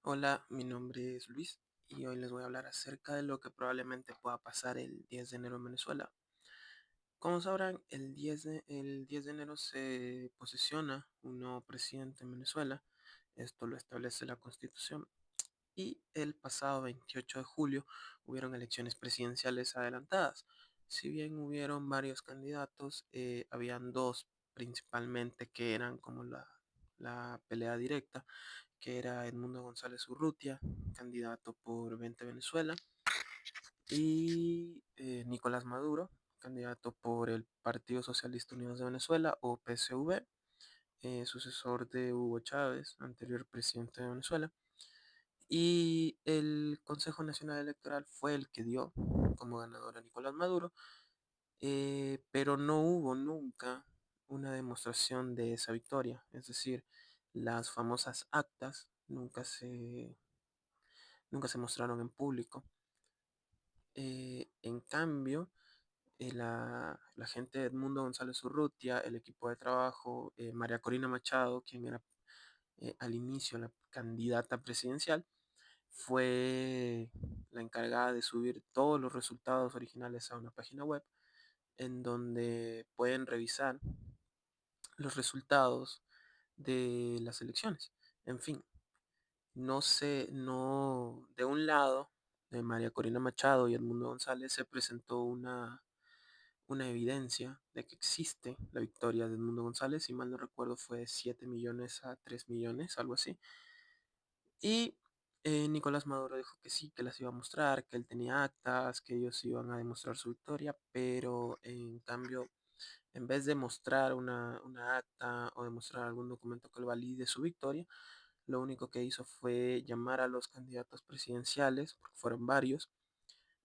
Hola, mi nombre es Luis y hoy les voy a hablar acerca de lo que probablemente pueda pasar el 10 de enero en Venezuela. Como sabrán, el 10 de enero se posesiona un nuevo presidente en Venezuela. Esto lo establece la Constitución. Y el pasado 28 de julio hubieron elecciones presidenciales adelantadas. Si bien hubieron varios candidatos, habían dos principalmente que eran como la pelea directa, que era Edmundo González Urrutia, candidato por 20 Venezuela, y Nicolás Maduro, candidato por el Partido Socialista Unidos de Venezuela o PSV, sucesor de Hugo Chávez, anterior presidente de Venezuela. Y el Consejo Nacional Electoral fue el que dio como ganador a Nicolás Maduro, pero no hubo nunca una demostración de esa victoria. Es decir, las famosas actas nunca se mostraron en público. En cambio, la gente de Edmundo González Urrutia, el equipo de trabajo, María Corina Machado, quien era al inicio la candidata presidencial, fue la encargada de subir todos los resultados originales a una página web en donde pueden revisar los resultados de las elecciones. En fin, no sé, no, de un lado, de María Corina Machado y Edmundo González se presentó una evidencia de que existe la victoria de Edmundo González, si mal no recuerdo fue 7 millones a 3 millones, algo así. Y Nicolás Maduro dijo que sí, que las iba a mostrar, que él tenía actas, que ellos iban a demostrar su victoria, pero en cambio, en vez de mostrar una acta o demostrar algún documento que le valide su victoria, lo único que hizo fue llamar a los candidatos presidenciales, porque fueron varios,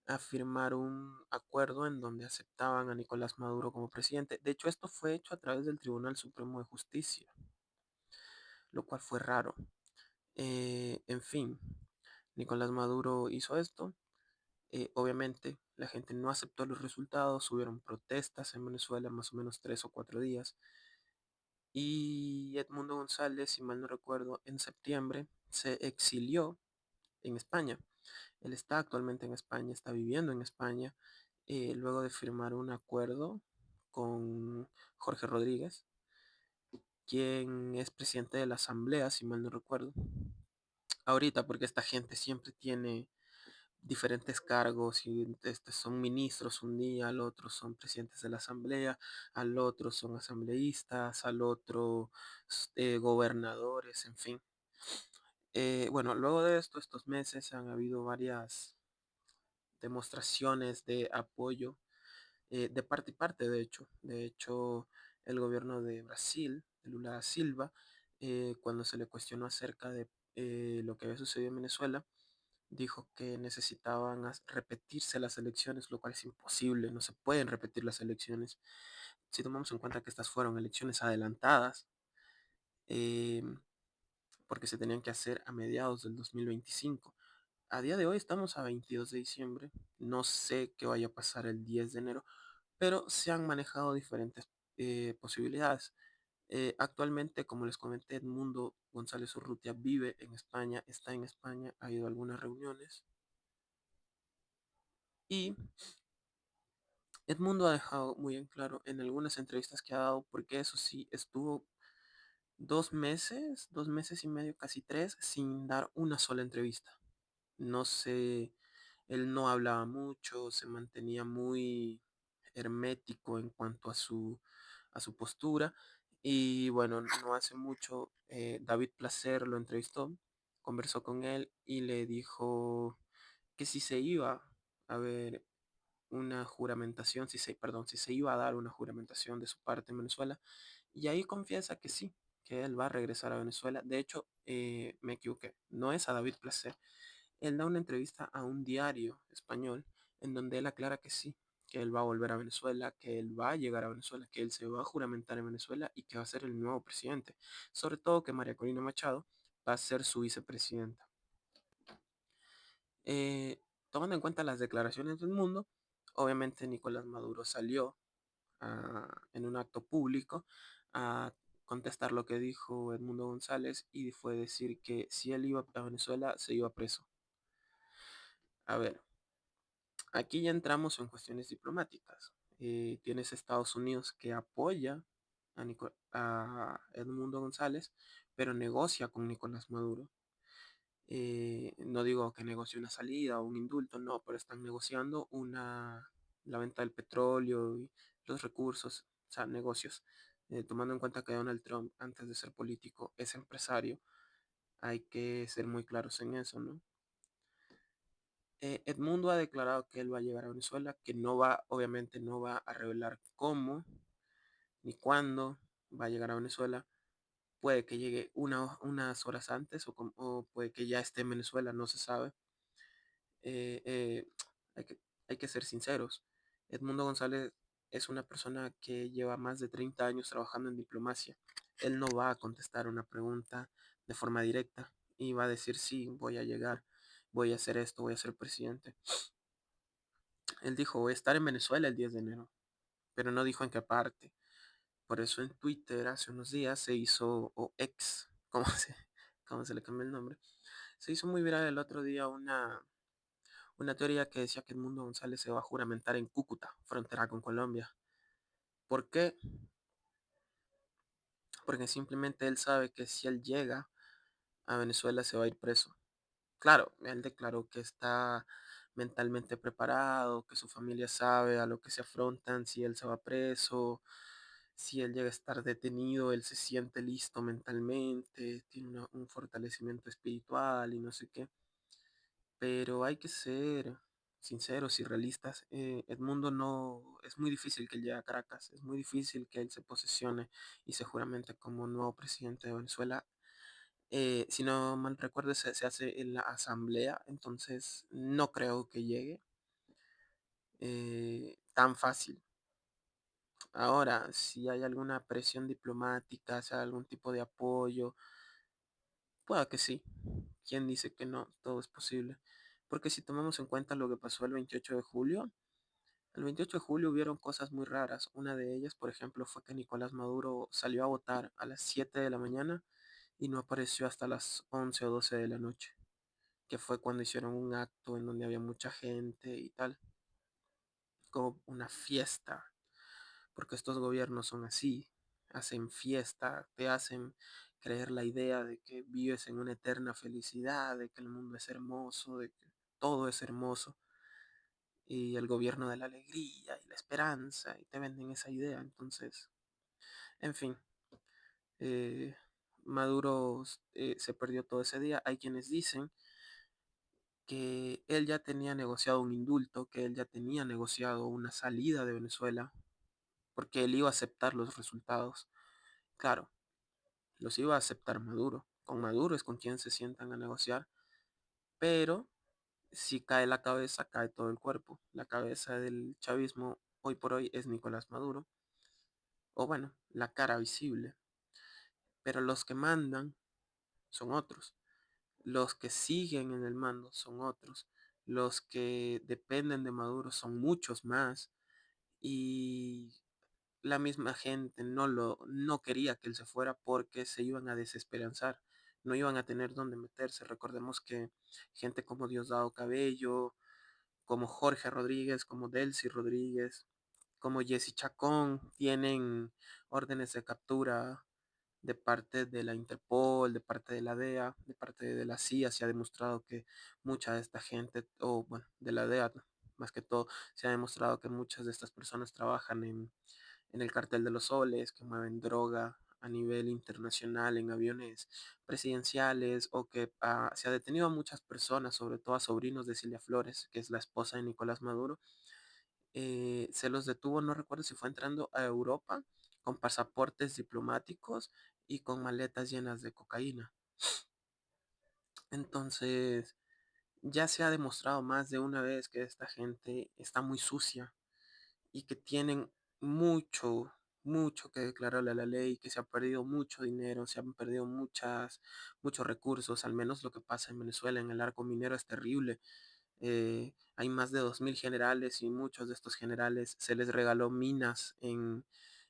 a firmar un acuerdo en donde aceptaban a Nicolás Maduro como presidente. De hecho, esto fue hecho a través del Tribunal Supremo de Justicia, lo cual fue raro. En fin, Nicolás Maduro hizo esto. Obviamente, la gente no aceptó los resultados, hubieron protestas en Venezuela más o menos 3 o 4 días. Y Edmundo González, si mal no recuerdo, en septiembre se exilió en España. Él está actualmente en España, está viviendo en España, luego de firmar un acuerdo con Jorge Rodríguez, quien es presidente de la Asamblea, si mal no recuerdo. Ahorita, porque esta gente siempre tiene diferentes cargos y son ministros un día, al otro son presidentes de la Asamblea, al otro son asambleístas, al otro gobernadores, en fin. Bueno, luego de esto, estos meses han habido varias demostraciones de apoyo de parte y parte, de hecho. De hecho, el gobierno de Brasil, de Lula da Silva, cuando se le cuestionó acerca de lo que había sucedido en Venezuela, dijo que necesitaban repetirse las elecciones, lo cual es imposible, no se pueden repetir las elecciones. Si tomamos en cuenta que estas fueron elecciones adelantadas, eh, porque se tenían que hacer a mediados del 2025. A día de hoy estamos a 22 de diciembre, no sé qué vaya a pasar el 10 de enero, pero se han manejado diferentes posibilidades. Actualmente, como les comenté, Edmundo González Urrutia vive en España, está en España, ha ido a algunas reuniones y Edmundo ha dejado muy en claro en algunas entrevistas que ha dado, porque eso sí, estuvo 2 meses y medio, casi tres, sin dar una sola entrevista. No sé, él no hablaba mucho, se mantenía muy hermético en cuanto a su postura. Y bueno, no hace mucho David Placer lo entrevistó, conversó con él y le dijo que si se iba a ver una juramentación, si se iba a dar una juramentación de su parte en Venezuela. Y ahí confiesa que sí, que él va a regresar a Venezuela. De hecho, me equivoqué, no es a David Placer. Él da una entrevista a un diario español en donde él aclara que sí, que él va a volver a Venezuela, que él va a llegar a Venezuela, que él se va a juramentar en Venezuela y que va a ser el nuevo presidente. Sobre todo que María Corina Machado va a ser su vicepresidenta. Eh, Tomando en cuenta las declaraciones del mundo, obviamente Nicolás Maduro salió en un acto público a contestar lo que dijo Edmundo González y fue decir que si él iba a Venezuela se iba preso. A ver, aquí ya entramos en cuestiones diplomáticas. Tienes Estados Unidos que apoya a Edmundo González, pero negocia con Nicolás Maduro. No digo que negocie una salida o un indulto, no, pero están negociando la venta del petróleo y los recursos, o sea, negocios. Tomando en cuenta que Donald Trump, antes de ser político, es empresario, hay que ser muy claros en eso, ¿no? Edmundo ha declarado que él va a llegar a Venezuela, que no va, obviamente no va a revelar cómo ni cuándo va a llegar a Venezuela. Puede que llegue unas horas antes o puede que ya esté en Venezuela, no se sabe. eh, eh, hay hay que ser sinceros. Edmundo González es una persona que lleva más de 30 años trabajando en diplomacia. Él no va a contestar una pregunta de forma directa y va a decir, sí, voy a llegar, voy a hacer esto, voy a ser presidente. Él dijo, voy a estar en Venezuela el 10 de enero, pero no dijo en qué parte. Por eso en Twitter hace unos días se hizo, o ex, cómo se le cambia el nombre, se hizo muy viral el otro día una teoría que decía que Edmundo González se va a juramentar en Cúcuta, frontera con Colombia. ¿Por qué? Porque simplemente él sabe que si él llega a Venezuela se va a ir preso. Claro, él declaró que está mentalmente preparado, que su familia sabe a lo que se afrontan si él se va preso, si él llega a estar detenido, él se siente listo mentalmente, tiene un fortalecimiento espiritual y no sé qué. Pero hay que ser sinceros y realistas. Edmundo no, es muy difícil que él llegue a Caracas, es muy difícil que él se posesione y se juramente como nuevo presidente de Venezuela. Si no mal recuerdo, se hace en la asamblea, entonces no creo que llegue tan fácil. Ahora, si hay alguna presión diplomática, si hay algún tipo de apoyo, pueda que sí. ¿Quién dice que no? Todo es posible. Porque si tomamos en cuenta lo que pasó el 28 de julio, el 28 de julio hubieron cosas muy raras. Una de ellas, por ejemplo, fue que Nicolás Maduro salió a votar a las 7 de la mañana y no apareció hasta las 11 o 12 de la noche, que fue cuando hicieron un acto en donde había mucha gente y tal, como una fiesta, porque estos gobiernos son así, hacen fiesta, te hacen creer la idea de que vives en una eterna felicidad, de que el mundo es hermoso, de que todo es hermoso, y el gobierno de la alegría y la esperanza, y te venden esa idea. Entonces, en fin, eh, Maduro se perdió todo ese día. Hay quienes dicen que él ya tenía negociado un indulto, que él ya tenía negociado una salida de Venezuela, porque él iba a aceptar los resultados. Claro, los iba a aceptar Maduro. Con Maduro es con quien se sientan a negociar, pero si cae la cabeza, cae todo el cuerpo. La cabeza del chavismo hoy por hoy es Nicolás Maduro, o bueno, la cara visible, pero los que mandan son otros. Los que siguen en el mando son otros. Los que dependen de Maduro son muchos más. Y la misma gente no quería que él se fuera porque se iban a desesperanzar. No iban a tener dónde meterse. Recordemos que gente como Diosdado Cabello, como Jorge Rodríguez, como Delcy Rodríguez, como Jesse Chacón, tienen órdenes de captura de parte de la Interpol, de parte de la DEA, de parte de la CIA. Se ha demostrado que mucha de esta gente, o bueno, de la DEA más que todo, se ha demostrado que muchas de estas personas trabajan en el cartel de los soles, que mueven droga a nivel internacional en aviones presidenciales, o que se ha detenido a muchas personas, sobre todo a sobrinos de Cilia Flores, que es la esposa de Nicolás Maduro. Se los detuvo, no recuerdo si fue entrando a Europa con pasaportes diplomáticos y con maletas llenas de cocaína. Entonces, ya se ha demostrado más de una vez que esta gente está muy sucia y que tienen mucho, mucho que declararle a la ley, que se ha perdido mucho dinero, se han perdido muchos recursos. Al menos lo que pasa en Venezuela, en el arco minero, es terrible. Hay más de 2000 generales y muchos de estos generales se les regaló minas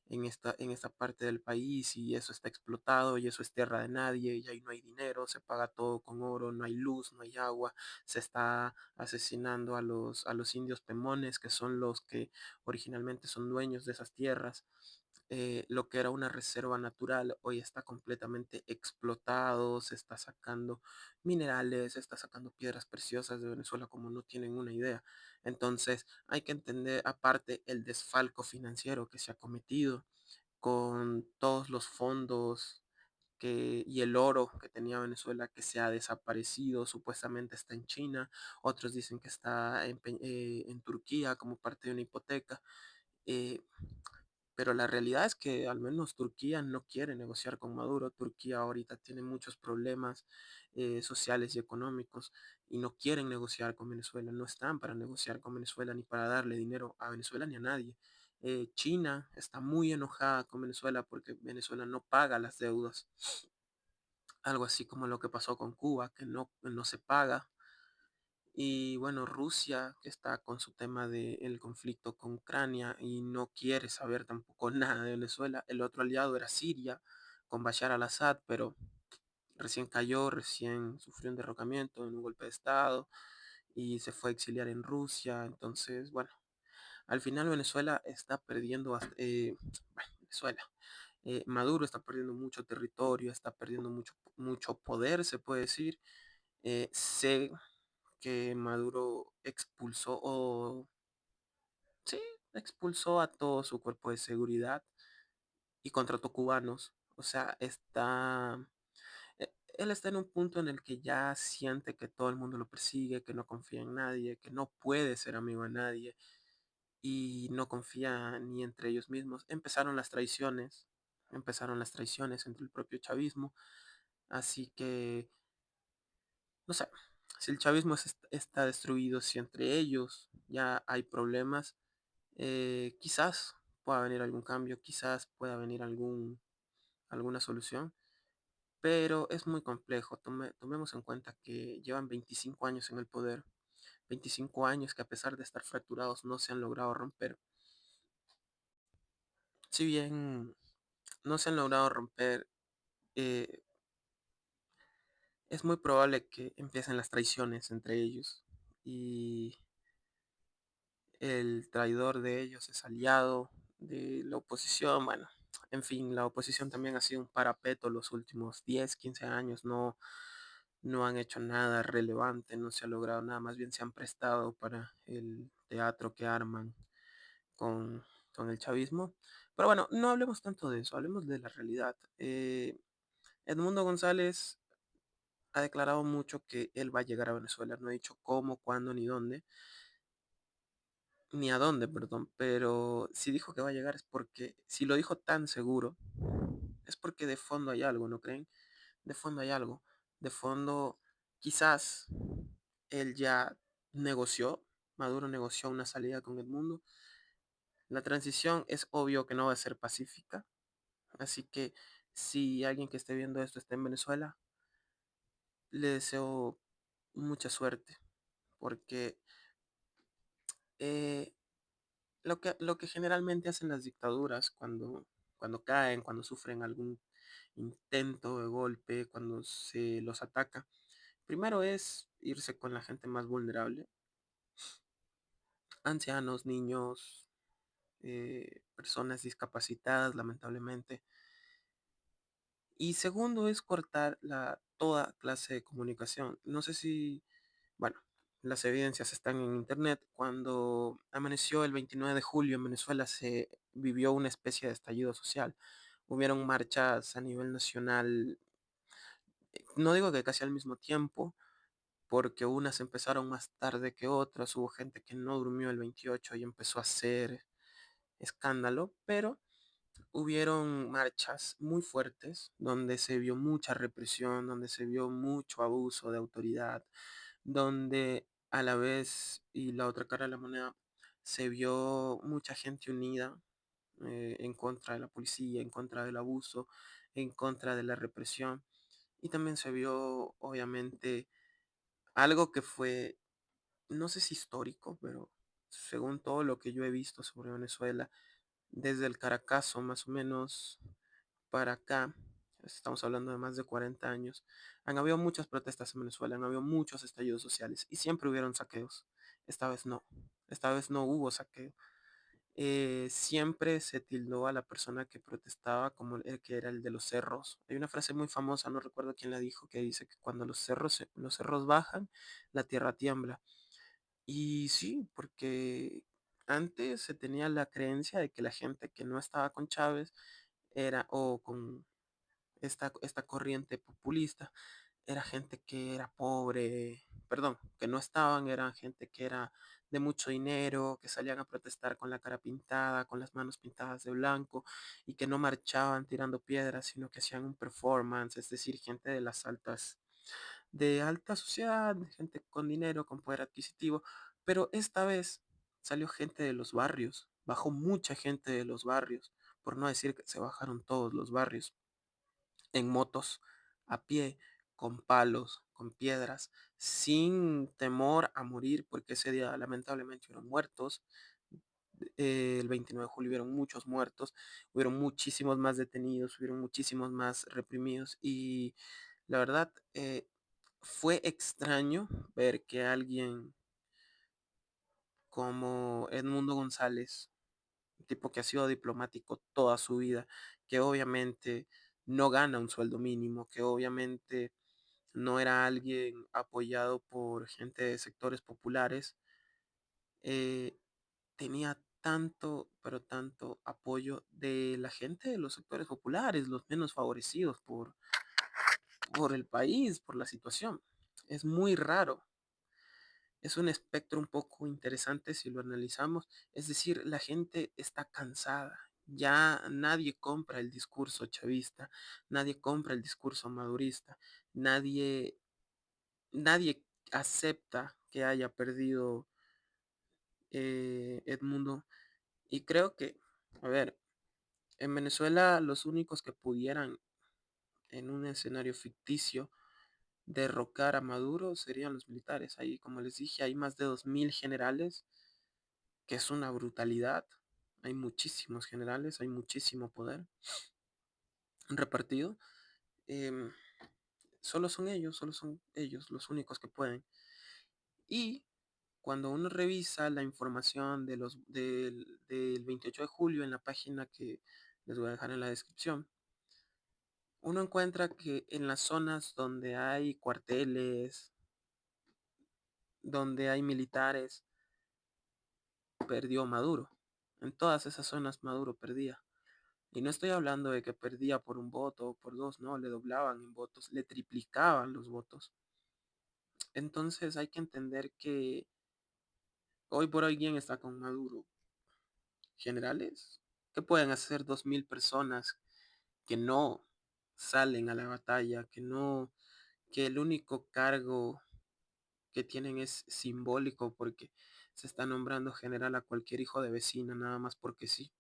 en esta parte del país y eso está explotado y eso es tierra de nadie y ahí no hay dinero, se paga todo con oro, no hay luz, no hay agua, se está asesinando a los indios pemones, que son los que originalmente son dueños de esas tierras. Lo que era una reserva natural hoy está completamente explotado, se está sacando minerales, se está sacando piedras preciosas de Venezuela como no tienen una idea. Entonces hay que entender aparte el desfalco financiero que se ha cometido con todos los fondos y el oro que tenía Venezuela que se ha desaparecido, supuestamente está en China, otros dicen que está en Turquía como parte de una hipoteca. eh, pero la realidad es que al menos Turquía no quiere negociar con Maduro. Turquía ahorita tiene muchos problemas sociales y económicos y no quieren negociar con Venezuela. No están para negociar con Venezuela ni para darle dinero a Venezuela ni a nadie. China está muy enojada con Venezuela porque Venezuela no paga las deudas. Algo así como lo que pasó con Cuba, que no se paga. Y bueno, Rusia, que está con su tema del conflicto con Ucrania y no quiere saber tampoco nada de Venezuela. El otro aliado era Siria, con Bashar al-Assad, pero recién cayó, recién sufrió un derrocamiento en un golpe de Estado y se fue a exiliar en Rusia. Entonces, bueno, al final Venezuela está perdiendo, bueno, Venezuela. Maduro está perdiendo mucho territorio, está perdiendo mucho poder, se puede decir. Sé que Maduro expulsó o sí, expulsó a todo su cuerpo de seguridad y contrató cubanos. O sea, él está en un punto en el que ya siente que todo el mundo lo persigue, que no confía en nadie, que no puede ser amigo de nadie y no confía ni entre ellos mismos. Empezaron las traiciones entre el propio chavismo, así que no sé, si el chavismo está destruido, si entre ellos ya hay problemas, quizás pueda venir algún cambio, quizás pueda venir alguna solución, pero es muy complejo. Tomemos en cuenta que llevan 25 años en el poder, 25 años que a pesar de estar fracturados no se han logrado romper. Si bien no se han logrado romper, eh, es muy probable que empiecen las traiciones entre ellos y el traidor de ellos es aliado de la oposición. Bueno, en fin, la oposición también ha sido un parapeto los últimos 10 15 años. No han hecho nada relevante, no se ha logrado nada, más bien se han prestado para el teatro que arman con, con el chavismo. Pero bueno, no hablemos tanto de eso, hablemos de la realidad. Edmundo González ha declarado mucho que él va a llegar a Venezuela, no ha dicho cómo, cuándo ni dónde, ni a dónde, perdón, pero si dijo que va a llegar es porque, si lo dijo tan seguro, es porque de fondo hay algo, ¿no creen? De fondo hay algo. De fondo, quizás él ya negoció, Maduro negoció una salida con el mundo. La transición es obvio que no va a ser pacífica, así que si alguien que esté viendo esto está en Venezuela, le deseo mucha suerte, porque eh, lo que generalmente hacen las dictaduras cuando caen, cuando sufren algún intento de golpe, cuando se los ataca, primero es irse con la gente más vulnerable, ancianos, niños, personas discapacitadas, lamentablemente. Y segundo es cortar toda clase de comunicación. No sé si, bueno, las evidencias están en internet. Cuando amaneció el 29 de julio en Venezuela se vivió una especie de estallido social. Hubieron marchas a nivel nacional, no digo que casi al mismo tiempo, porque unas empezaron más tarde que otras. Hubo gente que no durmió el 28 y empezó a hacer escándalo, pero hubieron marchas muy fuertes donde se vio mucha represión, donde se vio mucho abuso de autoridad, donde a la vez y la otra cara de la moneda se vio mucha gente unida en contra de la policía, en contra del abuso, en contra de la represión. Y también se vio, obviamente, algo que fue, no sé si histórico, pero según todo lo que yo he visto sobre Venezuela, desde el Caracazo más o menos para acá, estamos hablando de más de 40 años, han habido muchas protestas en Venezuela, han habido muchos estallidos sociales y siempre hubieron saqueos. Esta vez no, esta vez no hubo saqueo. Siempre se tildó a la persona que protestaba como el que era el de los cerros. Hay una frase muy famosa, no recuerdo quién la dijo, que dice que cuando los cerros bajan, la tierra tiembla. Y sí, porque antes se tenía la creencia de que la gente que no estaba con Chávez era, o con esta corriente populista, era gente que era pobre, perdón, que no estaban, eran gente que era de mucho dinero, que salían a protestar con la cara pintada, con las manos pintadas de blanco y que no marchaban tirando piedras, sino que hacían un performance, es decir, gente de alta sociedad, de gente con dinero, con poder adquisitivo, pero esta vez salió gente de los barrios, bajó mucha gente de los barrios, por no decir que se bajaron todos los barrios en motos, a pie, con palos, con piedras, sin temor a morir, porque ese día lamentablemente hubieron muertos. El 29 de julio hubieron muchos muertos, hubieron muchísimos más detenidos, hubieron muchísimos más reprimidos y la verdad fue extraño ver que alguien como Edmundo González, un tipo que ha sido diplomático toda su vida, que obviamente no gana un sueldo mínimo, que obviamente no era alguien apoyado por gente de sectores populares, eh, tenía tanto, pero tanto apoyo de la gente de los sectores populares, los menos favorecidos por el país, por la situación. Es muy raro. Es un espectro un poco interesante si lo analizamos. Es decir, la gente está cansada. Ya nadie compra el discurso chavista, nadie compra el discurso madurista, nadie acepta que haya perdido Edmundo. Y creo que, a ver, en Venezuela los únicos que pudieran en un escenario ficticio derrocar a Maduro serían los militares. Ahí, como les dije, hay más de 2000 generales, que es una brutalidad. Hay muchísimos generales, hay muchísimo poder repartido. Em, solo son ellos los únicos que pueden. Y cuando uno revisa la información del 28 de julio en la página que les voy a dejar en la descripción, uno encuentra que en las zonas donde hay cuarteles, donde hay militares, perdió Maduro. En todas esas zonas Maduro perdía. Y no estoy hablando de que perdía por un voto o por dos, no, le doblaban en votos, le triplicaban los votos. Entonces hay que entender que hoy por hoy quién está con Maduro. Generales, ¿qué pueden hacer 2000 personas que no salen a la batalla, que el único cargo que tienen es simbólico porque se está nombrando general a cualquier hijo de vecina nada más porque sí?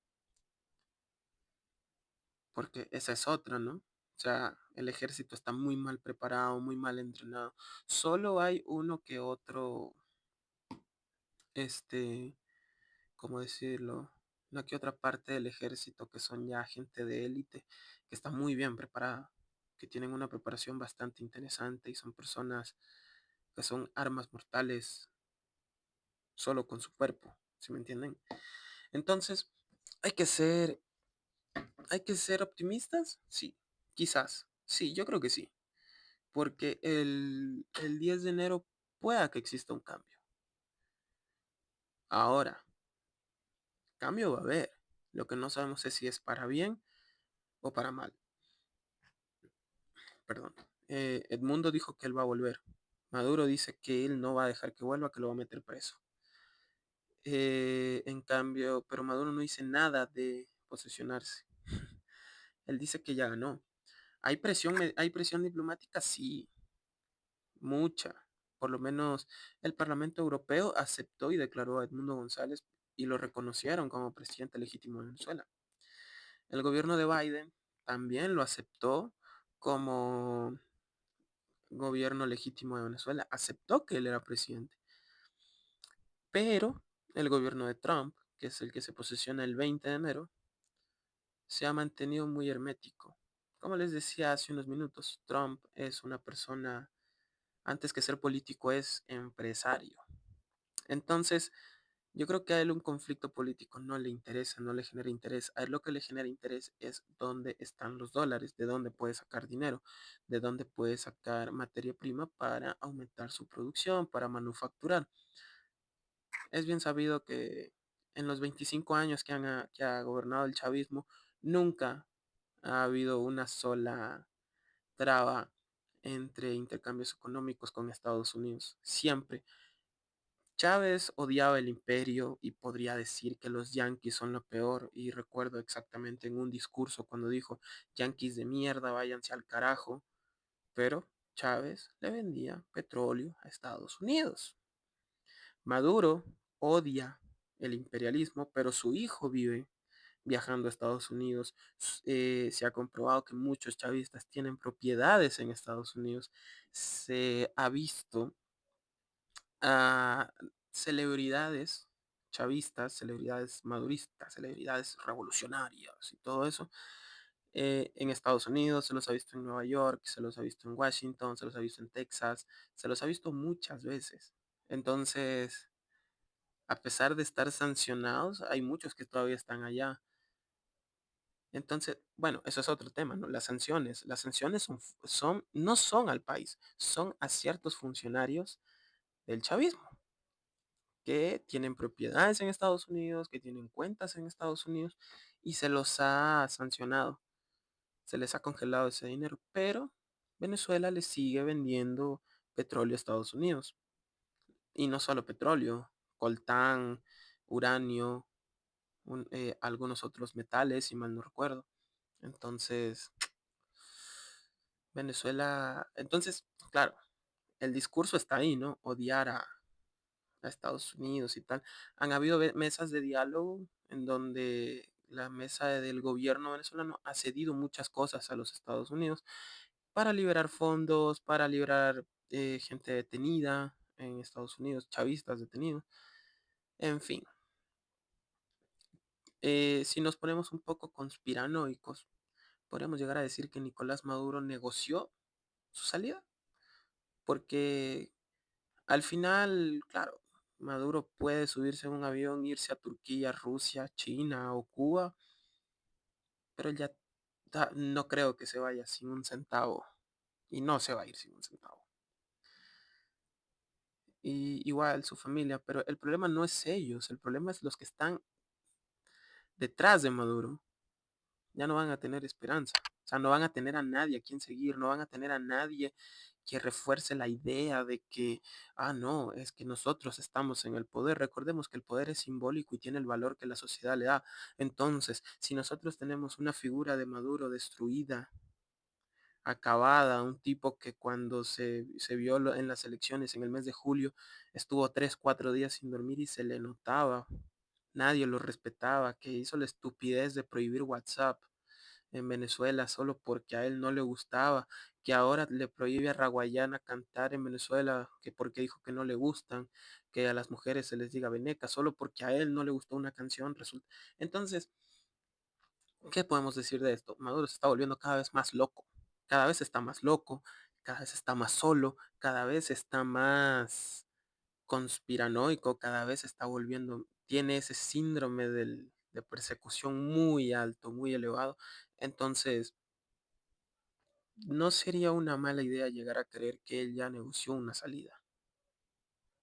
Porque esa es otra, ¿no? O sea, el ejército está muy mal preparado, muy mal entrenado. Solo hay uno que otro, este, ¿cómo decirlo? Una que otra parte del ejército que son ya gente de élite, que está muy bien preparada, que tienen una preparación bastante interesante y son personas que son armas mortales solo con su cuerpo, ¿sí me entienden? Entonces, hay que ser, hay que ser optimistas, sí, quizás, sí, yo creo que sí, porque el 10 de enero pueda que exista un cambio. Ahora, cambio va a haber. Lo que no sabemos es si es para bien o para mal. Perdón. Edmundo dijo que él va a volver. Maduro dice que él no va a dejar que vuelva, que lo va a meter preso. En cambio, pero Maduro no dice nada de posesionarse. Él dice que ya ganó. Hay presión diplomática? Sí, mucha. Por lo menos el Parlamento Europeo aceptó y declaró a Edmundo González y lo reconocieron como presidente legítimo de Venezuela. El gobierno de Biden también lo aceptó como gobierno legítimo de Venezuela, aceptó que él era presidente. Pero el gobierno de Trump, que es el que se posesiona el 20 de enero, se ha mantenido muy hermético. Como les decía hace unos minutos, Trump es una persona, antes que ser político, es empresario. Entonces, yo creo que a él un conflicto político no le interesa, no le genera interés. A él lo que le genera interés es dónde están los dólares, de dónde puede sacar dinero, de dónde puede sacar materia prima para aumentar su producción, para manufacturar. Es bien sabido que en los 25 años que ha gobernado el chavismo, nunca ha habido una sola traba entre intercambios económicos con Estados Unidos. Siempre. Chávez odiaba el imperio y podría decir que los yanquis son lo peor. Y recuerdo exactamente en un discurso cuando dijo, yanquis de mierda, váyanse al carajo. Pero Chávez le vendía petróleo a Estados Unidos. Maduro odia el imperialismo, pero su hijo vive viajando a Estados Unidos. Se ha comprobado que muchos chavistas tienen propiedades en Estados Unidos. Se ha visto a celebridades chavistas, celebridades maduristas, celebridades revolucionarias y todo eso en Estados Unidos, se los ha visto en Nueva York, se los ha visto en Washington, se los ha visto en Texas, se los ha visto muchas veces. Entonces, a pesar de estar sancionados, hay muchos que todavía están allá. Entonces, bueno, eso es otro tema, ¿no? Las sanciones no son al país, son a ciertos funcionarios del chavismo que tienen propiedades en Estados Unidos, que tienen cuentas en Estados Unidos y se los ha sancionado, se les ha congelado ese dinero, pero Venezuela le sigue vendiendo petróleo a Estados Unidos y no solo petróleo, coltán, uranio, algunos otros metales, si mal no recuerdo. Entonces, Venezuela, entonces, claro, el discurso está ahí, ¿no? Odiar a Estados Unidos y tal. Han habido mesas de diálogo en donde la mesa del gobierno venezolano ha cedido muchas cosas a los Estados Unidos para liberar fondos, para liberar gente detenida en Estados Unidos, chavistas detenidos, en fin. Si nos ponemos un poco conspiranoicos, podríamos llegar a decir que Nicolás Maduro negoció su salida, porque al final, claro, Maduro puede subirse en un avión, irse a Turquía, Rusia, China o Cuba, pero él ya no creo que se vaya sin un centavo. Y no se va a ir sin un centavo. Y igual su familia, pero el problema no es ellos, el problema es los que están detrás de Maduro. Ya no van a tener esperanza. O sea, no van a tener a nadie a quien seguir, no van a tener a nadie que refuerce la idea de que, no, es que nosotros estamos en el poder. Recordemos que el poder es simbólico y tiene el valor que la sociedad le da. Entonces, si nosotros tenemos una figura de Maduro destruida, acabada, un tipo que cuando se vio en las elecciones en el mes de julio, estuvo 3, 4 días sin dormir y se le notaba. Nadie lo respetaba, que hizo la estupidez de prohibir WhatsApp en Venezuela solo porque a él no le gustaba, que ahora le prohíbe a Raguayana cantar en Venezuela, que porque dijo que no le gustan, que a las mujeres se les diga veneca, solo porque a él no le gustó una canción, resulta. Entonces, ¿qué podemos decir de esto? Maduro se está volviendo cada vez más loco, cada vez está más loco, cada vez está más solo, cada vez está más conspiranoico, cada vez está volviendo, tiene ese síndrome de persecución muy alto, muy elevado. Entonces, no sería una mala idea llegar a creer que él ya negoció una salida.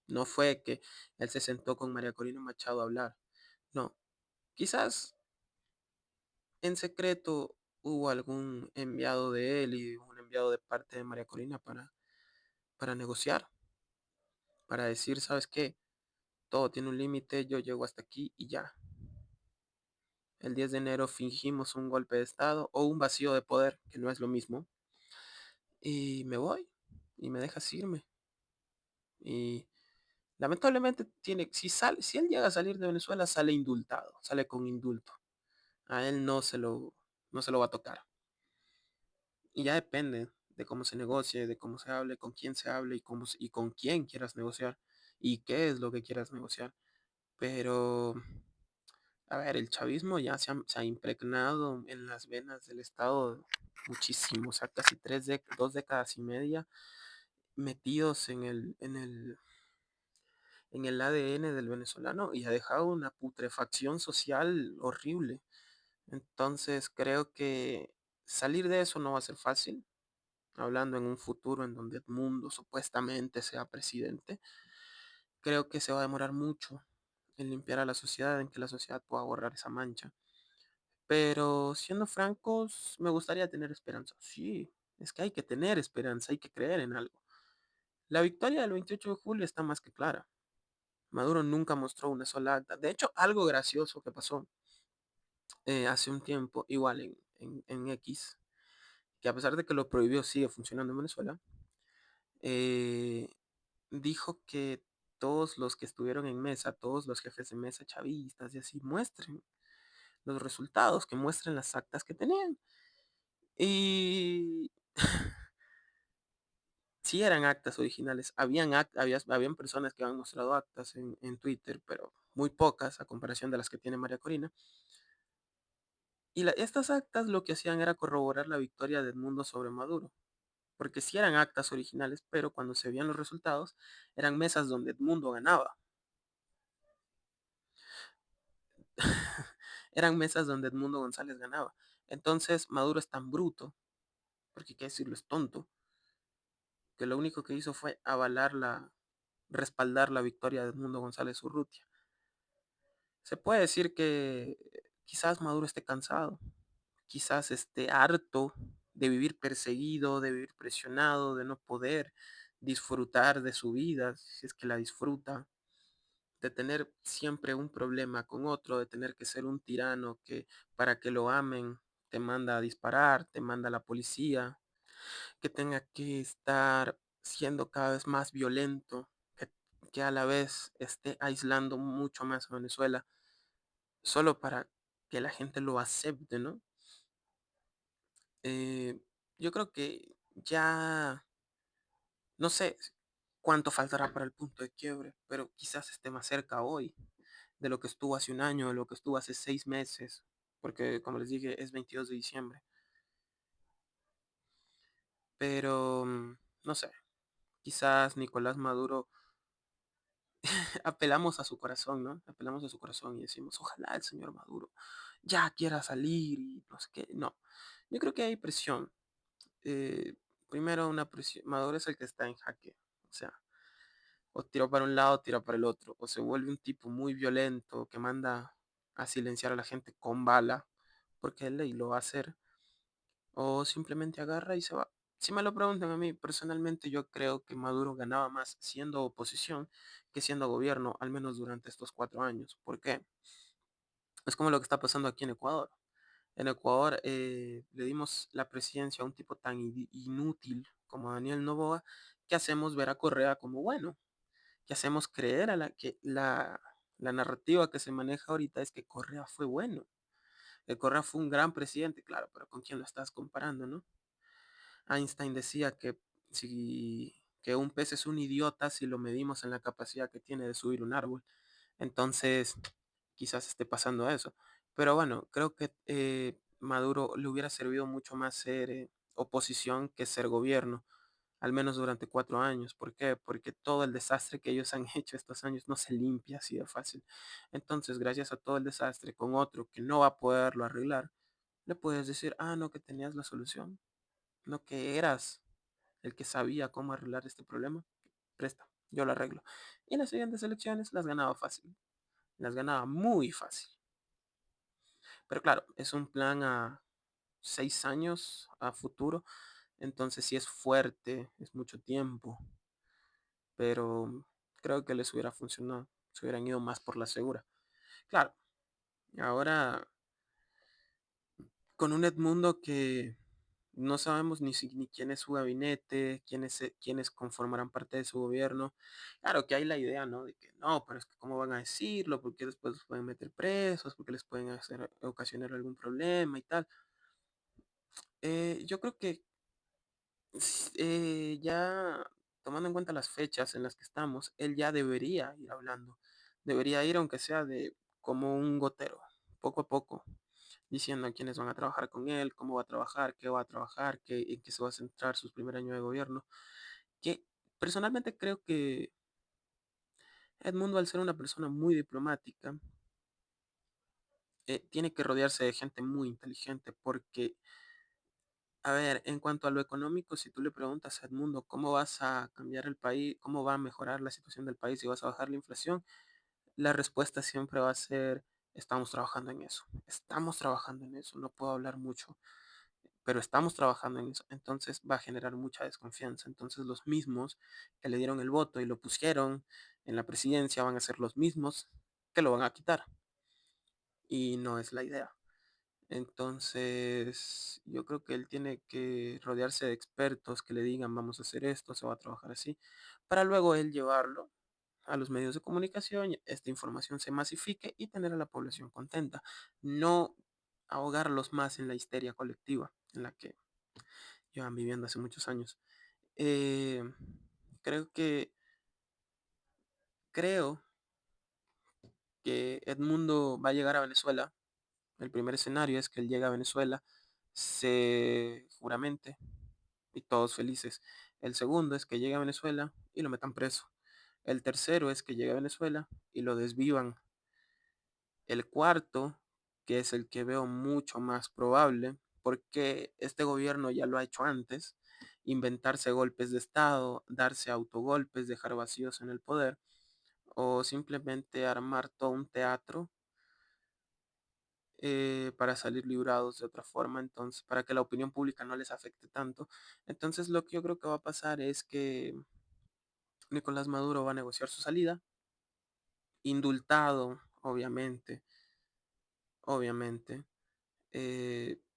No fue que él se sentó con María Corina Machado a hablar. No, quizás en secreto hubo algún enviado de él y un enviado de parte de María Corina para negociar, para decir, ¿sabes qué? Todo tiene un límite, yo llego hasta aquí y ya. El 10 de enero fingimos un golpe de estado o un vacío de poder, que no es lo mismo, y me voy y me dejas irme. Y lamentablemente si él llega a salir de Venezuela, sale indultado, sale con indulto. A él no se lo va a tocar. Y ya depende de cómo se negocie, de cómo se hable, con quién se hable y con quién quieras negociar y qué es lo que quieras negociar. Pero a ver, el chavismo ya se ha impregnado en las venas del Estado muchísimo, o sea, casi 2 décadas y media metidos en el ADN del venezolano y ha dejado una putrefacción social horrible. Entonces creo que salir de eso no va a ser fácil, hablando en un futuro en donde Edmundo supuestamente sea presidente. Creo que se va a demorar mucho en limpiar a la sociedad, en que la sociedad pueda borrar esa mancha. Pero siendo francos, me gustaría tener esperanza. Sí, es que hay que tener esperanza, hay que creer en algo. La victoria del 28 de julio está más que clara. Maduro nunca mostró una sola acta. De hecho, algo gracioso que pasó hace un tiempo, igual en X, que a pesar de que lo prohibió, sigue funcionando en Venezuela, eh, dijo que todos los que estuvieron en mesa, todos los jefes de mesa chavistas y así, muestren los resultados, que muestren las actas que tenían. Y sí eran actas originales, habían personas que habían mostrado actas en Twitter, pero muy pocas a comparación de las que tiene María Corina. Y estas actas lo que hacían era corroborar la victoria de Edmundo sobre Maduro, porque sí eran actas originales, pero cuando se veían los resultados, eran mesas donde Edmundo ganaba. Eran mesas donde Edmundo González ganaba. Entonces Maduro es tan bruto, porque hay que decirlo, es tonto, que lo único que hizo fue respaldar la victoria de Edmundo González Urrutia. Se puede decir que quizás Maduro esté cansado, quizás esté harto de vivir perseguido, de vivir presionado, de no poder disfrutar de su vida, si es que la disfruta, de tener siempre un problema con otro, de tener que ser un tirano que para que lo amen te manda a disparar, te manda a la policía, que tenga que estar siendo cada vez más violento, que a la vez esté aislando mucho más a Venezuela, solo para que la gente lo acepte, ¿no? Eh, yo creo que ya no sé cuánto faltará para el punto de quiebre, pero quizás esté más cerca hoy de lo que estuvo hace un año, de lo que estuvo hace 6 meses, porque como les dije, es 22 de diciembre. Pero, no sé, quizás Nicolás Maduro, apelamos a su corazón, ¿no? Apelamos a su corazón y decimos, ojalá el señor Maduro ya quiera salir y no sé qué. No, yo creo que hay presión. eh, Primero una presión, Maduro es el que está en jaque, o sea, o tira para un lado, tira para el otro, o se vuelve un tipo muy violento que manda a silenciar a la gente con bala, porque él lo va a hacer, o simplemente agarra y se va. Si me lo preguntan a mí, personalmente yo creo que Maduro ganaba más siendo oposición que siendo gobierno, al menos durante estos 4 años. ¿Por qué? Es como lo que está pasando aquí en Ecuador. En Ecuador le dimos la presidencia a un tipo tan inútil como Daniel Noboa, que hacemos ver a Correa como bueno, que hacemos creer a la narrativa que se maneja ahorita es que Correa fue bueno, que Correa fue un gran presidente, claro, pero ¿con quién lo estás comparando, no? Einstein decía que un pez es un idiota si lo medimos en la capacidad que tiene de subir un árbol. Entonces, quizás esté pasando eso. Pero bueno, creo que Maduro le hubiera servido mucho más ser oposición que ser gobierno, al menos durante 4 años. ¿Por qué? Porque todo el desastre que ellos han hecho estos años no se limpia así de fácil. Entonces, gracias a todo el desastre con otro que no va a poderlo arreglar, le puedes decir, ah, no, que tenías la solución, no que eras el que sabía cómo arreglar este problema. Presta, yo lo arreglo. Y en las siguientes elecciones las ganaba fácil, las ganaba muy fácil. Pero claro, es un plan a 6 años a futuro, entonces sí es fuerte, es mucho tiempo, pero creo que les hubiera funcionado, se hubieran ido más por la segura. Claro, ahora con un Edmundo que no sabemos ni quién es su gabinete, quiénes conformarán parte de su gobierno. Claro que hay la idea, ¿no? De que no, pero es que cómo van a decirlo, porque después los pueden meter presos, porque les pueden ocasionar algún problema y tal. Yo creo que ya tomando en cuenta las fechas en las que estamos, él ya debería ir hablando. Debería ir aunque sea de como un gotero. poco a poco, diciendo quiénes van a trabajar con él, cómo va a trabajar, qué va a trabajar, en qué se va a centrar sus primer año de gobierno, que personalmente creo que Edmundo, al ser una persona muy diplomática, tiene que rodearse de gente muy inteligente porque, a ver, en cuanto a lo económico, si tú le preguntas a Edmundo cómo vas a cambiar el país, cómo va a mejorar la situación del país y vas a bajar la inflación, la respuesta siempre va a ser, estamos trabajando en eso, no puedo hablar mucho, pero estamos trabajando en eso, entonces va a generar mucha desconfianza. Entonces los mismos que le dieron el voto y lo pusieron en la presidencia van a ser los mismos que lo van a quitar y no es la idea. Entonces, yo creo que él tiene que rodearse de expertos que le digan, vamos a hacer esto, se va a trabajar así, para luego él llevarlo a los medios de comunicación, esta información se masifique y tener a la población contenta, no ahogarlos más en la histeria colectiva en la que llevan viviendo hace muchos años. Eh, creo que, creo que Edmundo va a llegar a Venezuela. El primer escenario es que él llega a Venezuela, se juramente y todos felices. El segundo es que llegue a Venezuela y lo metan preso. El tercero es que llegue a Venezuela y lo desvivan. El cuarto, que es el que veo mucho más probable, porque este gobierno ya lo ha hecho antes, inventarse golpes de Estado, darse autogolpes, dejar vacíos en el poder, o simplemente armar todo un teatro para salir librados de otra forma, entonces, para que la opinión pública no les afecte tanto. Entonces, lo que yo creo que va a pasar es que Nicolás Maduro va a negociar su salida, indultado, obviamente.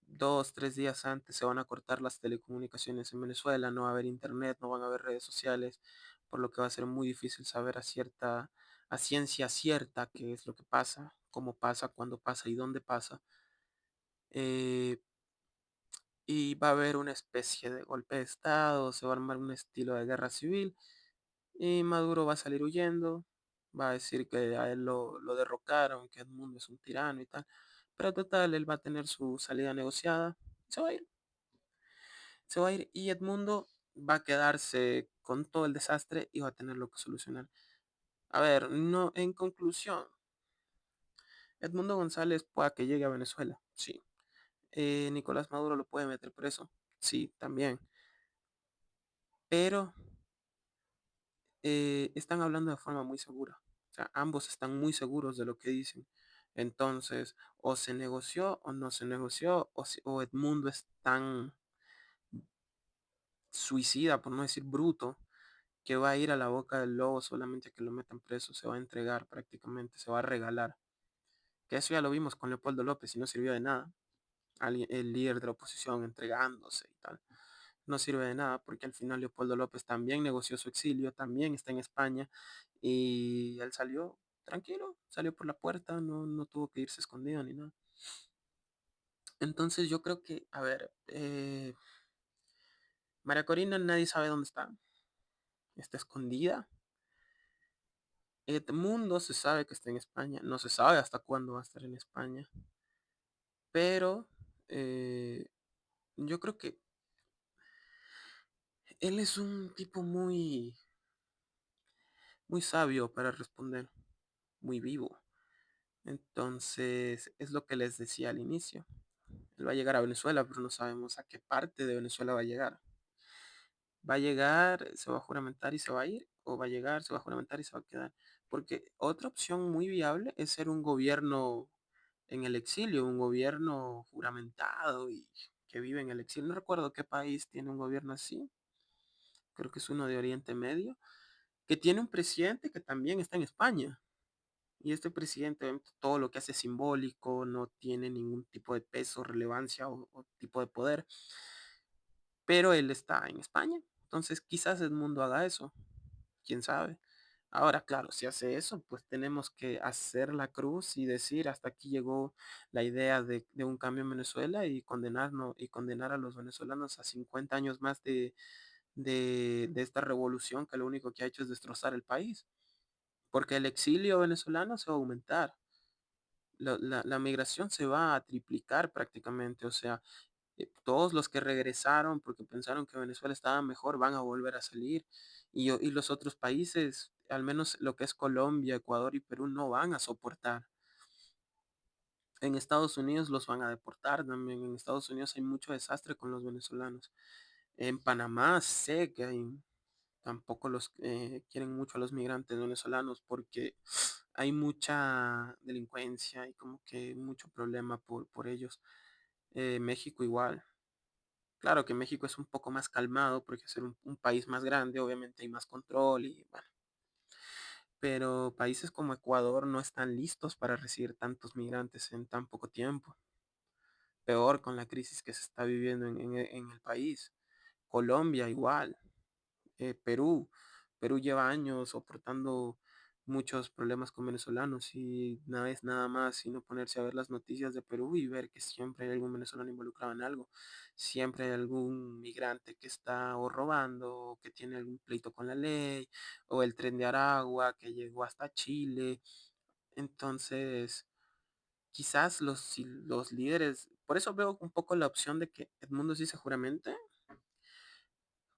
2, 3 días antes se van a cortar las telecomunicaciones en Venezuela, no va a haber internet, no van a haber redes sociales, por lo que va a ser muy difícil saber a ciencia cierta qué es lo que pasa, cómo pasa, cuándo pasa y dónde pasa. Eh, y va a haber una especie de golpe de Estado, se va a armar un estilo de guerra civil y Maduro va a salir huyendo, va a decir que a él lo derrocaron, que Edmundo es un tirano y tal, pero total, él va a tener su salida negociada, se va a ir, se va a ir y Edmundo va a quedarse con todo el desastre y va a tenerlo que solucionar. A ver, no, en conclusión, Edmundo González pueda que llegue a Venezuela, sí. Nicolás Maduro lo puede meter preso, sí, también. Pero están hablando de forma muy segura. O sea, ambos están muy seguros de lo que dicen. Entonces, o se negoció o no se negoció, o Edmundo es tan suicida, por no decir bruto, que va a ir a la boca del lobo solamente que lo metan preso, se va a entregar prácticamente, se va a regalar. Que eso ya lo vimos con Leopoldo López y no sirvió de nada. El líder de la oposición entregándose y tal. No sirve de nada porque al final Leopoldo López también negoció su exilio, también está en España y él salió tranquilo, salió por la puerta, no tuvo que irse escondido ni nada. Entonces yo creo que, a ver, María Corina nadie sabe dónde está escondida. Edmundo se sabe que está en España, no se sabe hasta cuándo va a estar en España, pero eh, yo creo que él es un tipo muy sabio para responder, muy vivo. Entonces, es lo que les decía al inicio. Él va a llegar a Venezuela, pero no sabemos a qué parte de Venezuela va a llegar. Va a llegar, se va a juramentar y se va a ir, o va a llegar, se va a juramentar y se va a quedar. Porque otra opción muy viable es ser un gobierno en el exilio, un gobierno juramentado y que vive en el exilio. No recuerdo qué país tiene un gobierno así. Creo que es uno de Oriente Medio, que tiene un presidente que también está en España. Y este presidente, obviamente, todo lo que hace es simbólico, no tiene ningún tipo de peso, relevancia o tipo de poder, pero él está en España. Entonces quizás el mundo haga eso, quién sabe. Ahora, claro, si hace eso, pues tenemos que hacer la cruz y decir hasta aquí llegó la idea de un cambio en Venezuela y condenar a los venezolanos a 50 años más de esta revolución que lo único que ha hecho es destrozar el país. Porque el exilio venezolano se va a aumentar. la migración se va a triplicar prácticamente, o sea, todos los que regresaron porque pensaron que Venezuela estaba mejor van a volver a salir y los otros países, al menos lo que es Colombia, Ecuador y Perú, no van a soportar. En Estados Unidos los van a deportar también. En Estados Unidos hay mucho desastre con los venezolanos. En Panamá sé que tampoco los quieren mucho a los migrantes venezolanos porque hay mucha delincuencia y como que mucho problema por ellos. México igual. Claro que México es un poco más calmado porque ser un país más grande, obviamente hay más control y bueno, pero países como Ecuador no están listos para recibir tantos migrantes en tan poco tiempo. Peor con la crisis que se está viviendo en el país. Colombia igual. Perú. Perú lleva años soportando muchos problemas con venezolanos y nada es nada más sino ponerse a ver las noticias de Perú y ver que siempre hay algún venezolano involucrado en algo. Siempre hay algún migrante que está o robando, o que tiene algún pleito con la ley, o el tren de Aragua que llegó hasta Chile. Entonces, quizás si los líderes, por eso veo un poco la opción de que Edmundo sí se juramente,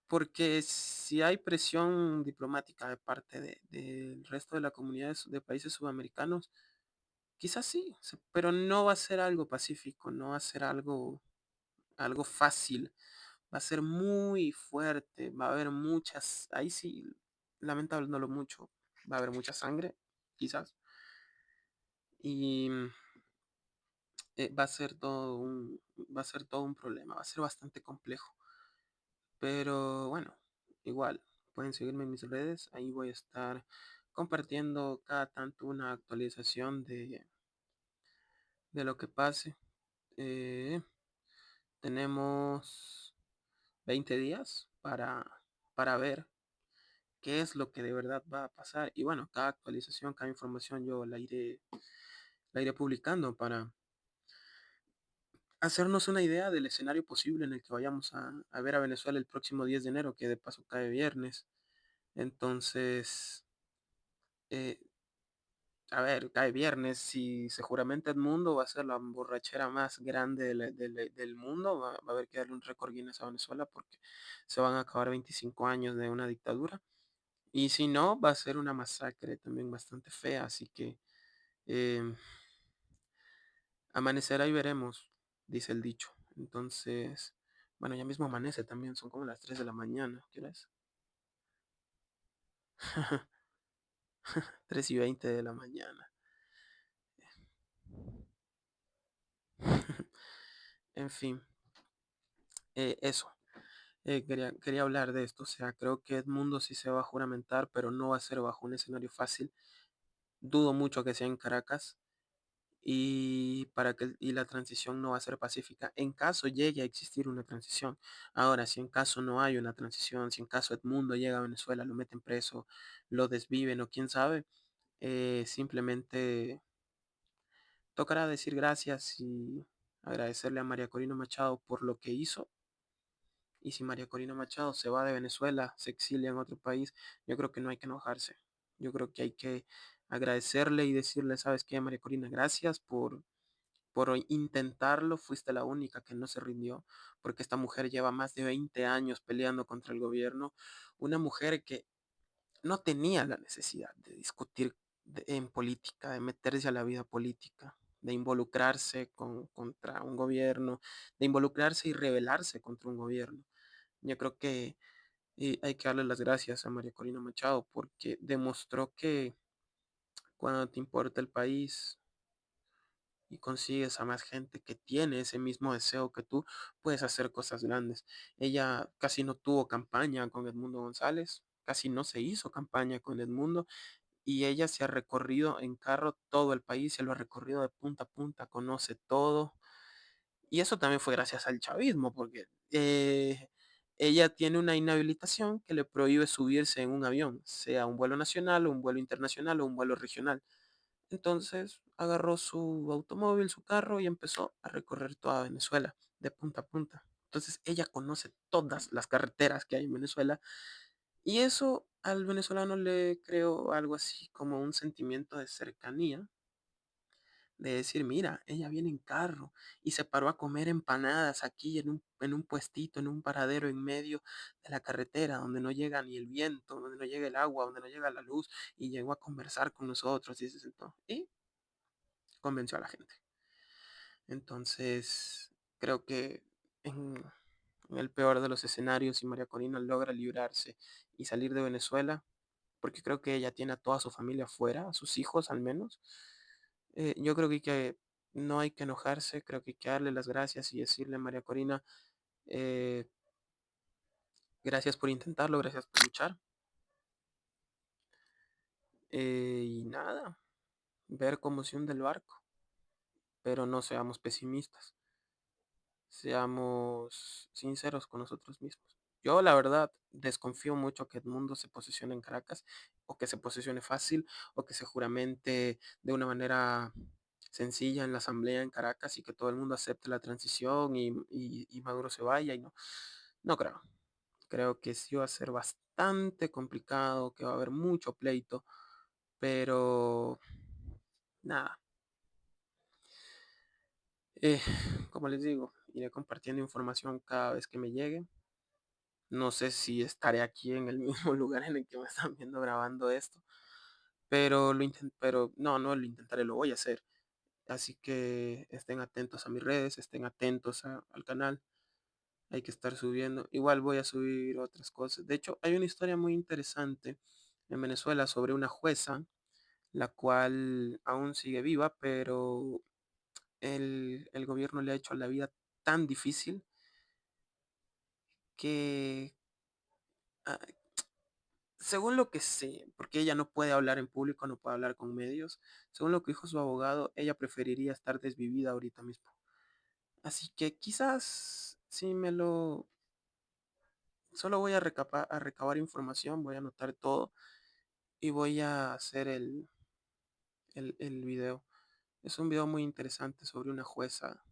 porque si hay presión diplomática de parte del resto de la comunidad de países sudamericanos, quizás sí, pero no va a ser algo pacífico, no va a ser algo fácil, va a ser muy fuerte, va a haber muchas, ahí sí, lamentándolo mucho, va a haber mucha sangre, quizás, y va a ser todo un problema, va a ser bastante complejo. Pero bueno, igual, pueden seguirme en mis redes, ahí voy a estar compartiendo cada tanto una actualización de lo que pase. Eh, tenemos 20 días para ver qué es lo que de verdad va a pasar. Y bueno, cada actualización, cada información yo la iré publicando para hacernos una idea del escenario posible en el que vayamos a ver a Venezuela el próximo 10 de enero, que de paso cae viernes. Entonces, eh, a ver, cae viernes, si se juramenta el mundo, va a ser la borrachera más grande del mundo, va a haber que darle un récord Guinness a Venezuela porque se van a acabar 25 años de una dictadura. Y si no, va a ser una masacre también bastante fea, así que eh, amanecerá y veremos, dice el dicho. Entonces, bueno, ya mismo amanece también, son como las 3 de la mañana, ¿qué hora es? 3:20 de la mañana. En fin, eso. Quería hablar de esto, o sea, creo que Edmundo sí se va a juramentar, pero no va a ser bajo un escenario fácil. Dudo mucho que sea en Caracas y la transición no va a ser pacífica en caso llegue a existir una transición. Ahora, si en caso no hay una transición, si en caso Edmundo llega a Venezuela, lo meten preso, lo desviven o quién sabe, simplemente tocará decir gracias y agradecerle a María Corina Machado por lo que hizo. Y si María Corina Machado se va de Venezuela, se exilia en otro país, yo creo que no hay que enojarse. Yo creo que hay que agradecerle y decirle, ¿sabes qué, María Corina? Gracias por intentarlo. Fuiste la única que no se rindió, porque esta mujer lleva más de 20 años peleando contra el gobierno. Una mujer que no tenía la necesidad de discutir en política, de meterse a la vida política, de involucrarse contra un gobierno, de involucrarse y rebelarse contra un gobierno. Yo creo que hay que darle las gracias a María Corina Machado porque demostró que cuando te importa el país y consigues a más gente que tiene ese mismo deseo que tú, puedes hacer cosas grandes. Ella casi no tuvo campaña con Edmundo González, casi no se hizo campaña con Edmundo y ella se ha recorrido en carro todo el país, se lo ha recorrido de punta a punta, conoce todo. Y eso también fue gracias al chavismo, porque ella tiene una inhabilitación que le prohíbe subirse en un avión, sea un vuelo nacional, o un vuelo internacional o un vuelo regional. Entonces agarró su automóvil, su carro y empezó a recorrer toda Venezuela de punta a punta. Entonces ella conoce todas las carreteras que hay en Venezuela y eso al venezolano le creó algo así como un sentimiento de cercanía de decir, mira, ella viene en carro y se paró a comer empanadas aquí en un puestito, en un paradero en medio de la carretera, donde no llega ni el viento, donde no llega el agua, donde no llega la luz, y llegó a conversar con nosotros y se sentó y convenció a la gente. Entonces, creo que en el peor de los escenarios, si María Corina logra librarse y salir de Venezuela, porque creo que ella tiene a toda su familia afuera, a sus hijos al menos, yo creo que no hay que enojarse, creo que hay que darle las gracias y decirle, María Corina, eh, gracias por intentarlo, gracias por luchar. Y nada, ver cómo se hunde el barco, pero no seamos pesimistas, seamos sinceros con nosotros mismos. Yo, la verdad, desconfío mucho que Edmundo se posicione en Caracas, o que se posicione fácil, o que se juramente de una manera sencilla en la asamblea en Caracas y que todo el mundo acepte la transición y Maduro se vaya y no. No creo. Creo que sí va a ser bastante complicado, que va a haber mucho pleito, pero nada. Eh, como les digo, iré compartiendo información cada vez que me llegue. No sé si estaré aquí en el mismo lugar en el que me están viendo grabando esto, pero no, no lo intentaré, lo voy a hacer. Así que estén atentos a mis redes, estén atentos al canal. Hay que estar subiendo. Igual voy a subir otras cosas. De hecho, hay una historia muy interesante en Venezuela sobre una jueza, la cual aún sigue viva, pero el gobierno le ha hecho la vida tan difícil que, ah, según lo que sé, porque ella no puede hablar en público, no puede hablar con medios, según lo que dijo su abogado, ella preferiría estar desvivida ahorita mismo. Así que quizás si me lo... Solo voy a recabar información, voy a anotar todo y voy a hacer el video. Es un video muy interesante sobre una jueza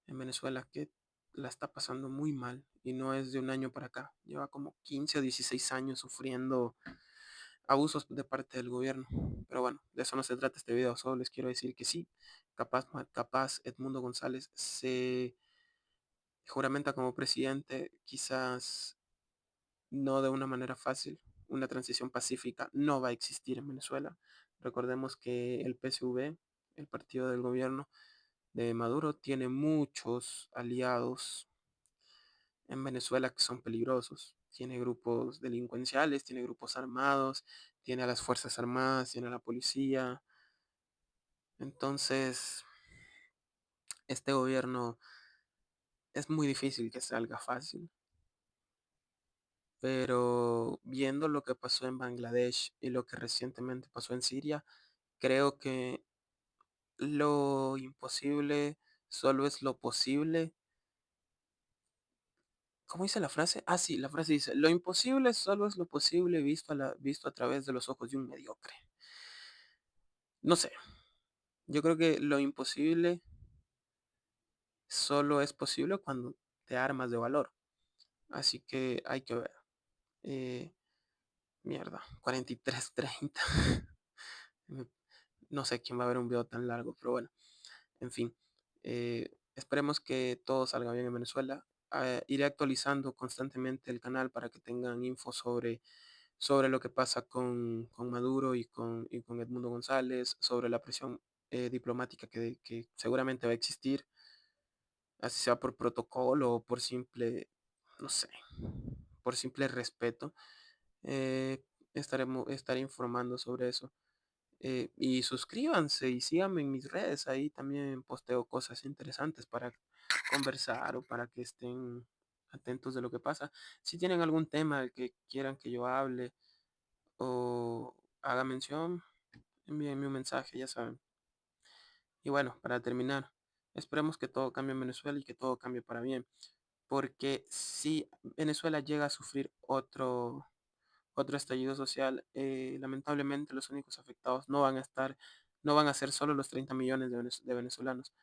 en Venezuela que la está pasando muy mal y no es de un año para acá. Lleva como 15 o 16 años sufriendo abusos de parte del gobierno. Pero bueno, de eso no se trata este video. Solo les quiero decir que sí, capaz Edmundo González se juramenta como presidente, quizás no de una manera fácil. Una transición pacífica no va a existir en Venezuela. Recordemos que el PSV, el partido del gobierno de Maduro, tiene muchos aliados en Venezuela que son peligrosos. Tiene grupos delincuenciales, tiene grupos armados, tiene a las Fuerzas Armadas, tiene a la policía. Entonces, este gobierno es muy difícil que salga fácil. Pero viendo lo que pasó en Bangladesh y lo que recientemente pasó en Siria, creo que lo imposible solo es lo posible. ¿Cómo dice la frase? Ah, sí, la frase dice, lo imposible solo es lo posible visto a través de los ojos de un mediocre. No sé, yo creo que lo imposible solo es posible cuando te armas de valor. Así que hay que ver. Eh, mierda, 43:30. No sé quién va a ver un video tan largo, pero bueno. En fin, esperemos que todo salga bien en Venezuela. Iré actualizando constantemente el canal para que tengan info sobre lo que pasa con Maduro y con Edmundo González, sobre la presión diplomática que seguramente va a existir, así sea por protocolo o por simple, no sé, por simple respeto. Eh, estaré informando sobre eso. Y suscríbanse y síganme en mis redes. Ahí también posteo cosas interesantes para conversar o para que estén atentos de lo que pasa. Si tienen algún tema del que quieran que yo hable o haga mención, envíenme un mensaje, ya saben. Y bueno, para terminar, esperemos que todo cambie en Venezuela y que todo cambie para bien. Porque si Venezuela llega a sufrir otro estallido social, lamentablemente los únicos afectados no van a ser solo los 30 millones de venezolanos.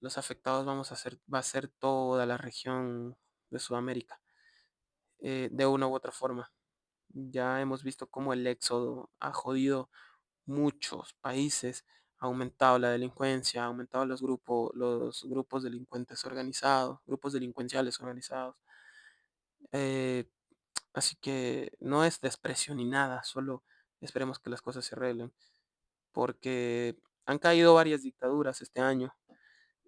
Los afectados va a ser toda la región de Sudamérica, de una u otra forma. Ya hemos visto cómo el éxodo ha jodido muchos países, aumentado la delincuencia, ha aumentado los grupos delincuentes organizados, grupos delincuenciales organizados. Eh, Así que no es desprecio ni nada, solo esperemos que las cosas se arreglen, porque han caído varias dictaduras este año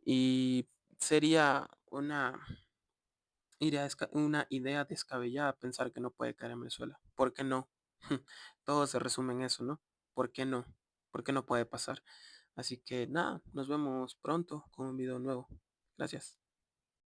y sería una idea descabellada pensar que no puede caer en Venezuela. ¿Por qué no? Todo se resume en eso, ¿no? ¿Por qué no? ¿Por qué no puede pasar? Así que nada, nos vemos pronto con un video nuevo. Gracias.